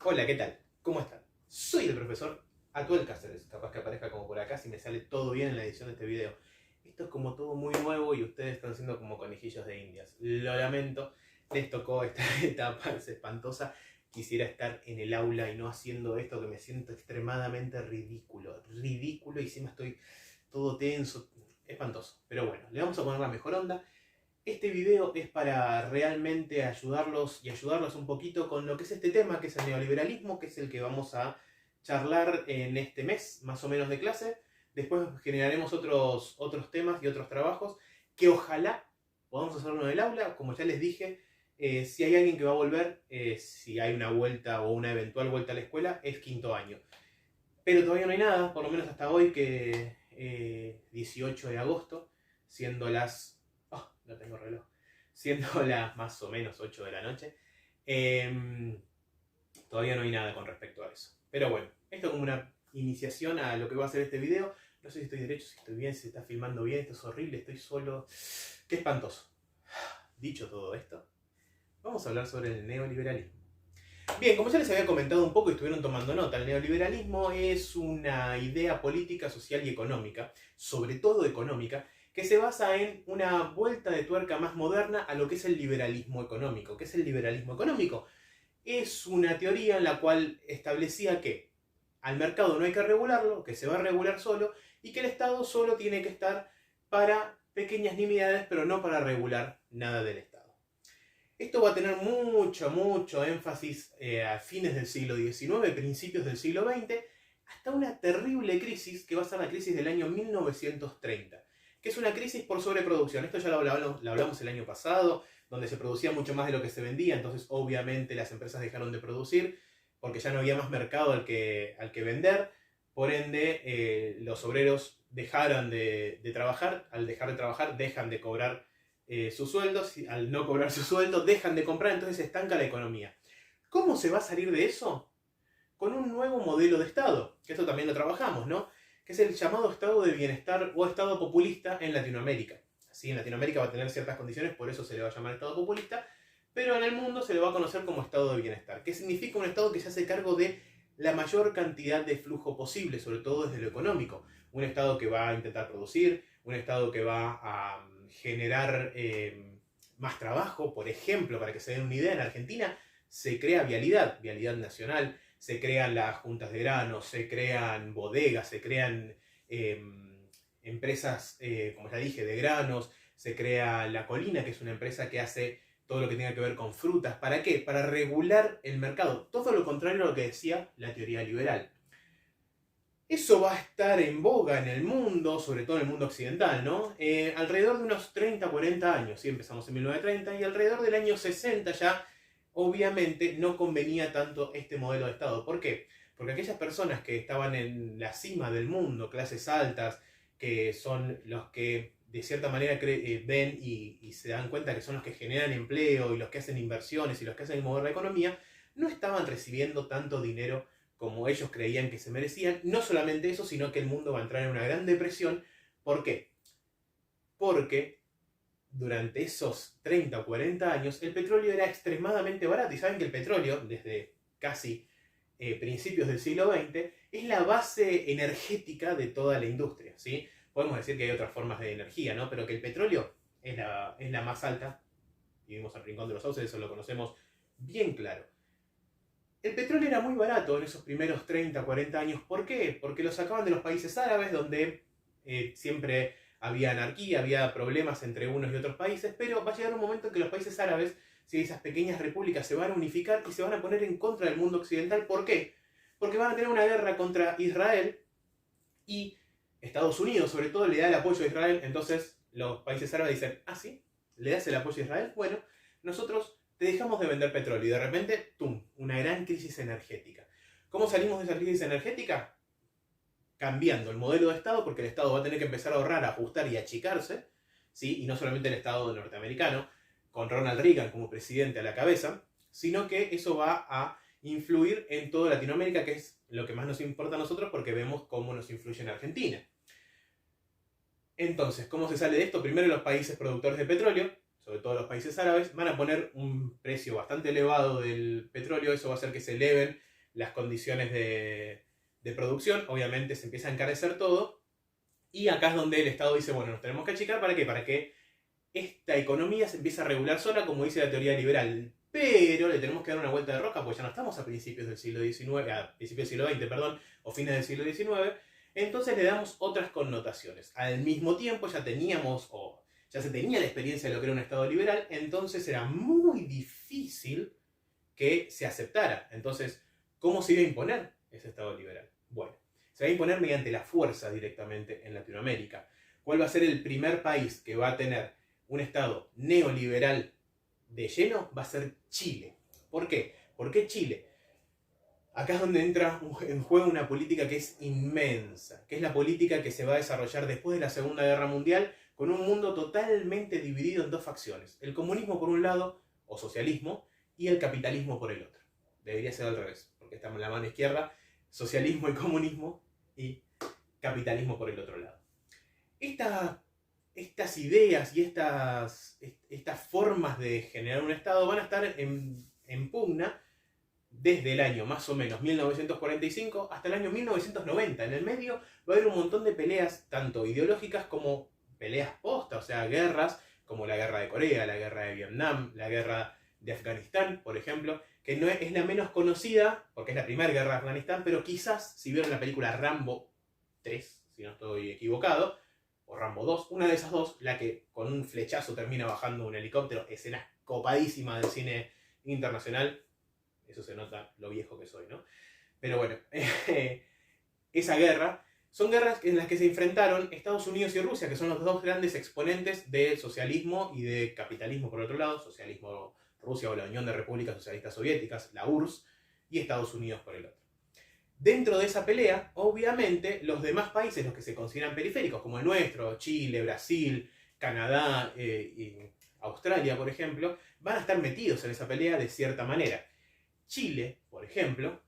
Hola, ¿qué tal? ¿Cómo están? Soy el profesor Atuel Cáceres. Capaz que aparezca como por acá si me sale todo bien en la edición de este video. Esto es como todo muy nuevo y ustedes están siendo como conejillos de indias. Lo lamento, les tocó esta etapa, es espantosa. Quisiera estar en el aula y no haciendo esto que me siento extremadamente ridículo. Ridículo y encima estoy todo tenso. Espantoso. Pero bueno, le vamos a poner la mejor onda. Este video es para realmente ayudarlos y ayudarlos un poquito con lo que es este tema, que es el neoliberalismo, que es el que vamos a charlar en este mes, más o menos de clase. Después generaremos otros temas y otros trabajos que ojalá podamos hacerlo en el aula. Como ya les dije, si hay alguien que va a volver, si hay una vuelta o una eventual vuelta a la escuela, es quinto año. Pero todavía no hay nada, por lo menos hasta hoy, que 18 de agosto, siendo las... Oh, no tengo reloj. Siendo las más o menos 8 de la noche. Todavía no hay nada con respecto a eso. Pero bueno, esto como una iniciación a lo que va a ser este video. No sé si estoy derecho, si estoy bien, si se está filmando bien. Esto es horrible, estoy solo. Qué espantoso. Dicho todo esto, vamos a hablar sobre el neoliberalismo. Bien, como ya les había comentado un poco y estuvieron tomando nota, el neoliberalismo es una idea política, social y económica, sobre todo económica, que se basa en una vuelta de tuerca más moderna a lo que es el liberalismo económico. ¿Qué es el liberalismo económico? Es una teoría en la cual establecía que al mercado no hay que regularlo, que se va a regular solo y que el Estado solo tiene que estar para pequeñas nimiedades, pero no para regular nada del Estado. Esto va a tener mucho énfasis a fines del siglo XIX, principios del siglo XX, hasta una terrible crisis que va a ser la crisis del año 1930, que es una crisis por sobreproducción. Esto ya lo hablamos el año pasado, donde se producía mucho más de lo que se vendía, entonces obviamente las empresas dejaron de producir porque ya no había más mercado al que vender, por ende los obreros dejaron de trabajar, al dejar de trabajar dejan de cobrar sus sueldos, y al no cobrar su sueldo dejan de comprar, entonces se estanca la economía. ¿Cómo se va a salir de eso? Con un nuevo modelo de Estado, que esto también lo trabajamos, ¿no? Que es el llamado Estado de Bienestar o Estado Populista en Latinoamérica. Sí, en Latinoamérica va a tener ciertas condiciones, por eso se le va a llamar Estado Populista, pero en el mundo se le va a conocer como Estado de Bienestar, que significa un Estado que se hace cargo de la mayor cantidad de flujo posible, sobre todo desde lo económico. Un Estado que va a intentar producir, un Estado que va a generar más trabajo. Por ejemplo, para que se den una idea, en Argentina se crea vialidad nacional, se crean las juntas de granos, se crean bodegas, se crean empresas, como ya dije, de granos, se crea La Colina, que es una empresa que hace todo lo que tenga que ver con frutas. ¿Para qué? Para regular el mercado. Todo lo contrario a lo que decía la teoría liberal. Eso va a estar en boga en el mundo, sobre todo en el mundo occidental, ¿no? Alrededor de unos 30, 40 años, sí, empezamos en 1930, y alrededor del año 60 ya, obviamente, no convenía tanto este modelo de Estado. ¿Por qué? Porque aquellas personas que estaban en la cima del mundo, clases altas, que son los que de cierta manera ven y se dan cuenta que son los que generan empleo y los que hacen inversiones y los que hacen mover la economía, no estaban recibiendo tanto dinero como ellos creían que se merecían. No solamente eso, sino que el mundo va a entrar en una gran depresión. ¿Por qué? Porque durante esos 30 o 40 años el petróleo era extremadamente barato. Y saben que el petróleo, desde casi principios del siglo XX, es la base energética de toda la industria, ¿sí? Podemos decir que hay otras formas de energía, ¿no? Pero que el petróleo es la más alta. Vivimos al Rincón de los Sauces, eso lo conocemos bien claro. El petróleo era muy barato en esos primeros 30, 40 años. ¿Por qué? Porque lo sacaban de los países árabes, donde siempre había anarquía, había problemas entre unos y otros países, pero va a llegar un momento en que los países árabes, si esas pequeñas repúblicas, se van a unificar y se van a poner en contra del mundo occidental. ¿Por qué? Porque van a tener una guerra contra Israel y Estados Unidos, sobre todo, le da el apoyo a Israel. Entonces los países árabes dicen, ah, sí, ¿le das el apoyo a Israel? Bueno, nosotros te dejamos de vender petróleo y de repente, ¡tum!, una gran crisis energética. ¿Cómo salimos de esa crisis energética? Cambiando el modelo de Estado, porque el Estado va a tener que empezar a ahorrar, a ajustar y achicarse, ¿sí? Y no solamente el Estado norteamericano, con Ronald Reagan como presidente a la cabeza, sino que eso va a influir en toda Latinoamérica, que es lo que más nos importa a nosotros porque vemos cómo nos influye en Argentina. Entonces, ¿cómo se sale de esto? Primero, los países productores de petróleo, sobre todo los países árabes, van a poner un precio bastante elevado del petróleo. Eso va a hacer que se eleven las condiciones de producción, obviamente se empieza a encarecer todo, y acá es donde el Estado dice, bueno, nos tenemos que achicar, ¿para qué? Para que esta economía se empiece a regular sola, como dice la teoría liberal. Pero le tenemos que dar una vuelta de rosca, porque ya no estamos a principios del siglo XIX, a principios del siglo XX, perdón, o fines del siglo XIX, entonces le damos otras connotaciones. Al mismo tiempo ya teníamos, o ya se tenía la experiencia de lo que era un Estado liberal, entonces era muy difícil que se aceptara. Entonces, ¿cómo se iba a imponer ese Estado liberal? Bueno, se va a imponer mediante la fuerza directamente en Latinoamérica. ¿Cuál va a ser el primer país que va a tener un Estado neoliberal de lleno? Va a ser Chile. ¿Por qué? ¿Por qué Chile? Acá es donde entra en juego una política que es inmensa, que es la política que se va a desarrollar después de la Segunda Guerra Mundial, con un mundo totalmente dividido en dos facciones. El comunismo por un lado, o socialismo, y el capitalismo por el otro. Debería ser al revés, porque estamos en la mano izquierda, socialismo y comunismo, y capitalismo por el otro lado. Estas ideas y estas formas de generar un Estado van a estar en pugna desde el año más o menos 1945 hasta el año 1990. En el medio va a haber un montón de peleas, tanto ideológicas como peleas posta, o sea, guerras como la guerra de Corea, la guerra de Vietnam, la guerra de Afganistán, por ejemplo, que no es la menos conocida, porque es la primera guerra de Afganistán, pero quizás, si vieron la película Rambo 3, si no estoy equivocado, o Rambo 2, una de esas dos, la que con un flechazo termina bajando un helicóptero, escena copadísima del cine internacional. Eso se nota lo viejo que soy, ¿no? Pero bueno, esa guerra son guerras en las que se enfrentaron Estados Unidos y Rusia, que son los dos grandes exponentes del socialismo y de capitalismo por otro lado, socialismo Rusia o la Unión de Repúblicas Socialistas Soviéticas, la URSS, y Estados Unidos por el otro. Dentro de esa pelea, obviamente, los demás países, los que se consideran periféricos, como el nuestro, Chile, Brasil, Canadá y Australia, por ejemplo, van a estar metidos en esa pelea de cierta manera. Chile, por ejemplo,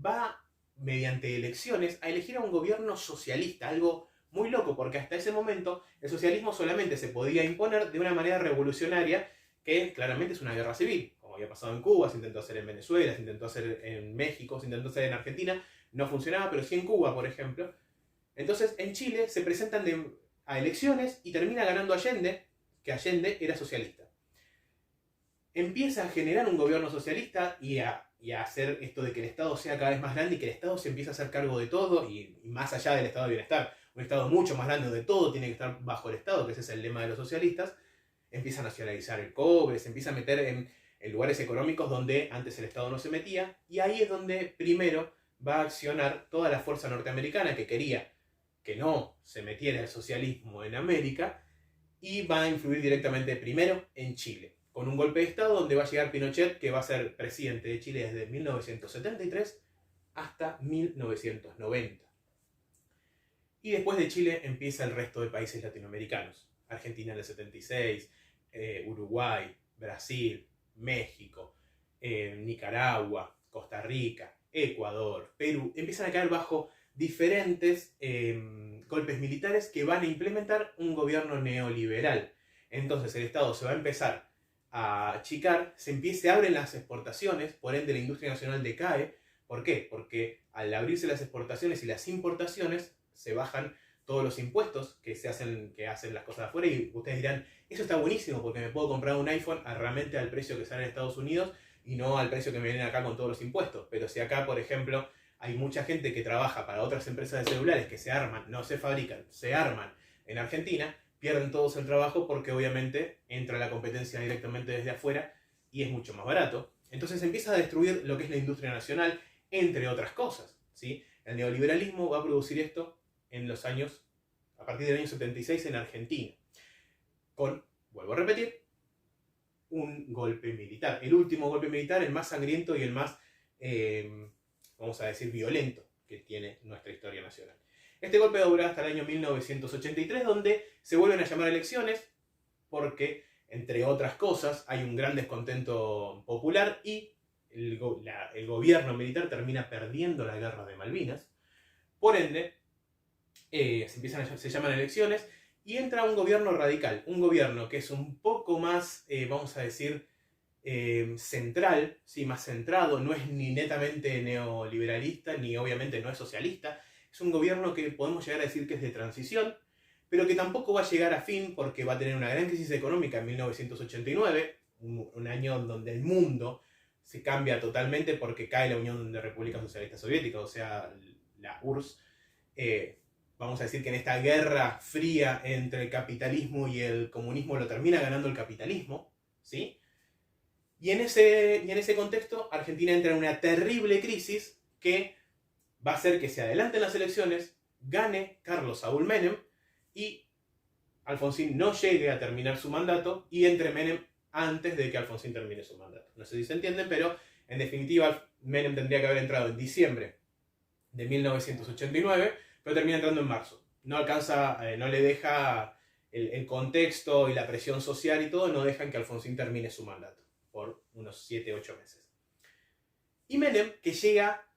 va mediante elecciones a elegir a un gobierno socialista, algo muy loco, porque hasta ese momento el socialismo solamente se podía imponer de una manera revolucionaria, que claramente es una guerra civil, como había pasado en Cuba, se intentó hacer en Venezuela, se intentó hacer en México, se intentó hacer en Argentina, no funcionaba, pero sí en Cuba, por ejemplo. Entonces en Chile se presentan a elecciones y termina ganando Allende, que Allende era socialista. Empieza a generar un gobierno socialista y a hacer esto de que el Estado sea cada vez más grande y que el Estado se empiece a hacer cargo de todo y más allá del Estado de Bienestar. Un Estado mucho más grande donde todo tiene que estar bajo el Estado, que ese es el lema de los socialistas. Empieza a nacionalizar el cobre, se empieza a meter en lugares económicos donde antes el Estado no se metía, y ahí es donde primero va a accionar toda la fuerza norteamericana que quería que no se metiera el socialismo en América, y va a influir directamente primero en Chile, con un golpe de Estado donde va a llegar Pinochet, que va a ser presidente de Chile desde 1973 hasta 1990. Y después de Chile empieza el resto de países latinoamericanos. Argentina en el 76, Uruguay, Brasil, México, Nicaragua, Costa Rica, Ecuador, Perú. Empiezan a caer bajo diferentes golpes militares que van a implementar un gobierno neoliberal. Entonces el Estado se va a empezar a achicar, se abren las exportaciones, por ende la industria nacional decae. ¿Por qué? Porque al abrirse las exportaciones y las importaciones, se bajan todos los impuestos que hacen las cosas de afuera, y ustedes dirán, eso está buenísimo porque me puedo comprar un iPhone realmente al precio que sale en Estados Unidos y no al precio que me vienen acá con todos los impuestos. Pero si acá, por ejemplo, hay mucha gente que trabaja para otras empresas de celulares que se arman, no se fabrican, se arman en Argentina, pierden todos el trabajo porque obviamente entra la competencia directamente desde afuera y es mucho más barato. Entonces empieza a destruir lo que es la industria nacional, entre otras cosas, ¿sí? El neoliberalismo va a producir esto a partir del año 76 en Argentina, con, vuelvo a repetir, un golpe militar. El último golpe militar, el más sangriento y el más, vamos a decir, violento que tiene nuestra historia nacional. Este golpe va a durar hasta el año 1983, donde se vuelven a llamar elecciones porque, entre otras cosas, hay un gran descontento popular y el gobierno militar termina perdiendo la guerra de Malvinas. Por ende, se llaman elecciones y entra un gobierno radical, un gobierno que es un poco más, vamos a decir, central, ¿sí? Más centrado, no es ni netamente neoliberalista, ni obviamente no es socialista. Es un gobierno que podemos llegar a decir que es de transición, pero que tampoco va a llegar a fin porque va a tener una gran crisis económica en 1989, un año donde el mundo se cambia totalmente porque cae la Unión de Repúblicas Socialistas Soviéticas, o sea, la URSS. Vamos a decir que en esta guerra fría entre el capitalismo y el comunismo lo termina ganando el capitalismo, ¿sí? Y en ese contexto, Argentina entra en una terrible crisis que va a hacer que se adelanten las elecciones, gane Carlos Saúl Menem y Alfonsín no llegue a terminar su mandato y entre Menem antes de que Alfonsín termine su mandato. No sé si se entiende, pero en definitiva Menem tendría que haber entrado en diciembre de 1989, pero termina entrando en marzo. No alcanza, no le deja el contexto y la presión social y todo, no dejan que Alfonsín termine su mandato por unos 7-8 meses. Y Menem, que llega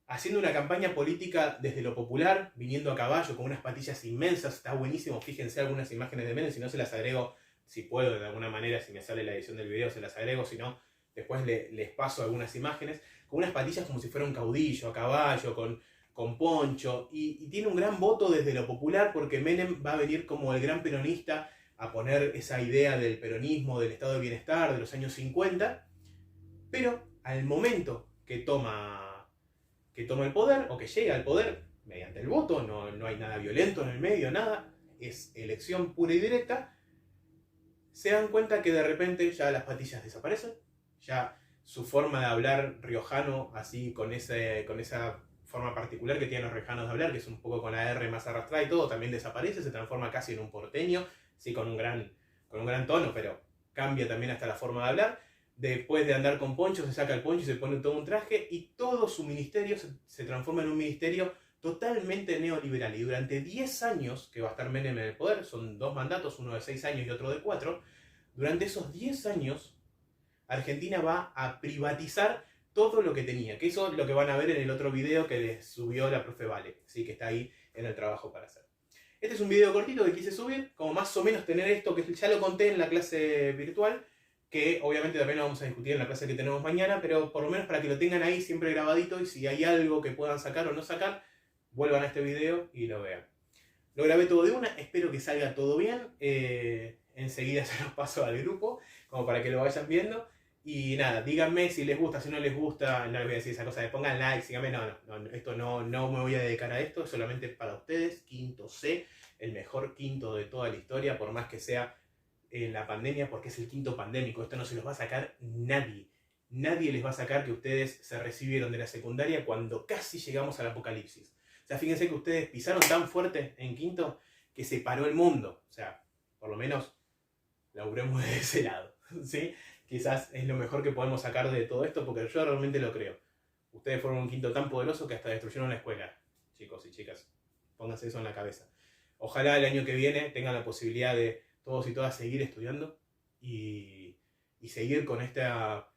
haciendo una campaña política desde lo popular, viniendo a caballo con unas patillas inmensas, está buenísimo, fíjense algunas imágenes de Menem, si no se las agrego, si puedo de alguna manera, si me sale la edición del video se las agrego, si no, después les paso algunas imágenes, con unas patillas como si fuera un caudillo, a caballo, con poncho, y tiene un gran voto desde lo popular porque Menem va a venir como el gran peronista a poner esa idea del peronismo, del estado de bienestar de los años 50, pero al momento que toma el poder, o que llega al poder mediante el voto, no hay nada violento en el medio, nada, es elección pura y directa, se dan cuenta que de repente ya las patillas desaparecen, ya su forma de hablar riojano, así con esa forma particular que tienen los riojanos de hablar, que es un poco con la R más arrastrada y todo, también desaparece, se transforma casi en un porteño, sí, con un gran tono, pero cambia también hasta la forma de hablar. Después de andar con poncho, se saca el poncho y se pone todo un traje y todo su ministerio se transforma en un ministerio totalmente neoliberal. Y durante 10 años que va a estar Menem en el poder, son 2 mandatos, uno de 6 años y otro de 4, durante esos 10 años Argentina va a privatizar todo lo que tenía, que eso es lo que van a ver en el otro video que les subió la profe Vale, ¿sí? Que está ahí en el trabajo para hacer. Este es un video cortito que quise subir, como más o menos tener esto que ya lo conté en la clase virtual, que obviamente también lo vamos a discutir en la clase que tenemos mañana, pero por lo menos para que lo tengan ahí siempre grabadito y si hay algo que puedan sacar o no sacar, vuelvan a este video y lo vean. Lo grabé todo de una, espero que salga todo bien, enseguida se los paso al grupo, como para que lo vayan viendo. Y nada, díganme si les gusta, si no les gusta, no les voy a decir esa cosa de pongan like, síganme, esto no me voy a dedicar a esto, es solamente para ustedes, quinto C, el mejor quinto de toda la historia, por más que sea en la pandemia, porque es el quinto pandémico, esto no se los va a sacar nadie. Nadie les va a sacar que ustedes se recibieron de la secundaria cuando casi llegamos al apocalipsis. O sea, fíjense que ustedes pisaron tan fuerte en quinto que se paró el mundo. O sea, por lo menos laburemos de ese lado, ¿sí? Quizás es lo mejor que podemos sacar de todo esto porque yo realmente lo creo. Ustedes fueron un quinto tan poderoso que hasta destruyeron la escuela, chicos y chicas. Pónganse eso en la cabeza. Ojalá el año que viene tengan la posibilidad de todos y todas seguir estudiando y seguir con esta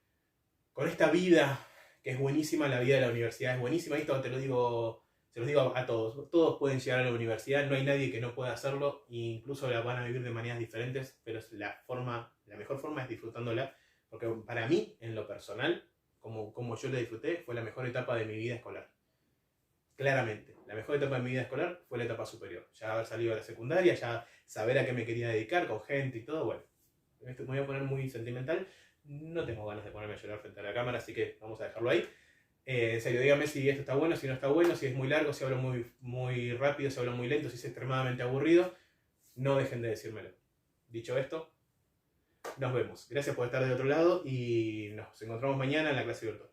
vida que es buenísima. La vida de la universidad es buenísima. Esto se los digo a todos. Todos pueden llegar a la universidad, no hay nadie que no pueda hacerlo, e incluso la van a vivir de maneras diferentes, pero la mejor forma es disfrutándola, porque para mí, en lo personal, como yo la disfruté, fue la mejor etapa de mi vida escolar. Claramente, la mejor etapa de mi vida escolar fue la etapa superior. Ya haber salido de la secundaria, ya saber a qué me quería dedicar, con gente y todo, bueno. Esto me voy a poner muy sentimental. No tengo ganas de ponerme a llorar frente a la cámara, así que vamos a dejarlo ahí. En serio, díganme si esto está bueno, si no está bueno, si es muy largo, si hablo muy rápido, si hablo muy lento, si es extremadamente aburrido. No dejen de decírmelo. Dicho esto, nos vemos. Gracias por estar del otro lado y nos encontramos mañana en la clase virtual.